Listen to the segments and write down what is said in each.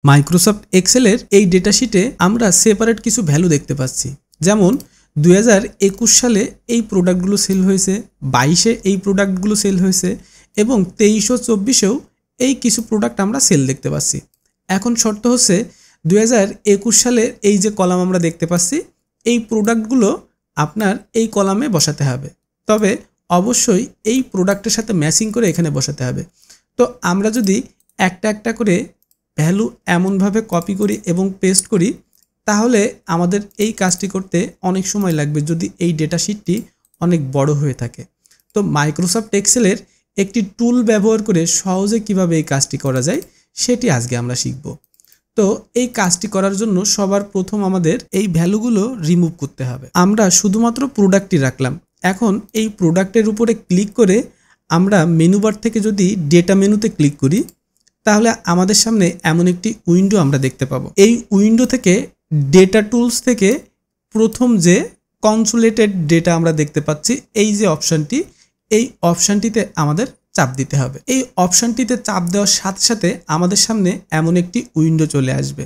Microsoft এক্সেলের এই data শিটে আমরা সেপারেট কিছু ভ্যালু দেখতে পাচ্ছি। যেমন 2021 সালে এই প্রোডাক্টগুলো সেল হয়েছে, 22-এ এই প্রোডাক্টগুলো সেল হয়েছে এবং 23 ও 24-এও এই কিছু প্রোডাক্ট আমরা সেল দেখতে পাচ্ছি। এখন শর্ত হচ্ছে 2021 সালের এই যে কলাম আমরা দেখতে পাচ্ছি এই প্রোডাক্টগুলো আপনার এই কলামে বসাতে হবে, তবে অবশ্যই এই প্রোডাক্টের সাথে ম্যাচিং করে এখানে বসাতে হবে। তো আমরা যদি একটা একটা করে ভ্যালু এমনভাবে কপি করি এবং পেস্ট করি তাহলে আমাদের এই কাজটি করতে অনেক সময় লাগবে যদি এই ডেটা শিটটি অনেক বড় হয়ে থাকে। তো মাইক্রোসফট এক্সেলের একটি টুল ব্যবহার করে সহজে কিভাবে এই কাজটি করা যায় সেটি আজকে আমরা শিখব। তো এই কাজটি করার জন্য সবার প্রথম আমাদের এই ভ্যালুগুলো রিমুভ করতে হবে। আমরা শুধুমাত্র প্রোডাক্টই রাখলাম। এখন এই প্রোডাক্টের উপরে ক্লিক করে আমরা মেনু বার থেকে যদি ডেটা মেনুতে ক্লিক করি তাহলে আমাদের সামনে এমন একটি উইন্ডো আমরা দেখতে পাবো। এই উইন্ডো থেকে ডেটা টুলস থেকে প্রথম যে কনসোলেটেড ডেটা আমরা দেখতে পাচ্ছি এই যে অপশানটি, এই অপশানটিতে আমাদের চাপ দিতে হবে। এই অপশানটিতে চাপ দেওয়ার সাথে সাথে আমাদের সামনে এমন একটি উইন্ডো চলে আসবে।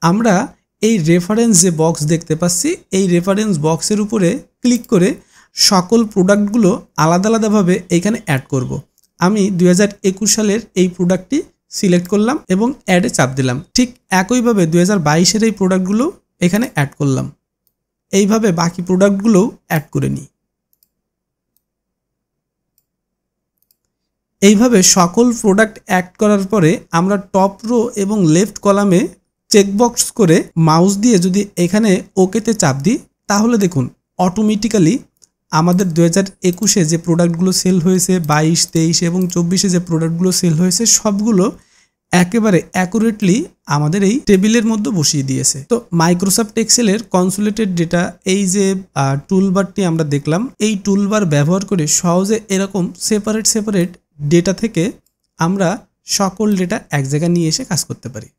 আমরা এই রেফারেন্স যে বক্স দেখতে পাচ্ছি এই রেফারেন্স বক্সের উপরে ক্লিক করে সকল প্রোডাক্টগুলো আলাদা আলাদাভাবে এখানে অ্যাড করব। আমি 2021 সালের এই প্রোডাক্টটি সিলেক্ট করলাম এবং অ্যাডে চাপ দিলাম। ঠিক একইভাবে 2022-এর এই প্রোডাক্টগুলো এখানে অ্যাড করলাম। এইভাবে বাকি প্রোডাক্টগুলোও অ্যাড করে নিই। এইভাবে সকল প্রোডাক্ট অ্যাড করার পরে আমরা টপ রো এবং লেফট কলামে চেকবক্স করে মাউস দিয়ে যদি এখানে ওকেতে চাপ দিই তাহলে দেখুন অটোমেটিক্যালি আমাদের 2021-এ যে প্রোডাক্টগুলো সেল হয়েছে, 22, 23 এবং 24-এ যে প্রোডাক্টগুলো সেল হয়েছে সবগুলো একেবারে অ্যাকুরেটলি আমাদের এই টেবিলের মধ্যে বসিয়ে দিয়েছে। তো মাইক্রোসফট এক্সেলের কনসোলেটেড ডেটা এই যে টুলবারটি আমরা দেখলাম, এই টুলবার ব্যবহার করে সহজে এরকম সেপারেট ডেটা থেকে আমরা সকল ডেটা এক জায়গায় নিয়ে এসে কাজ করতে পারি।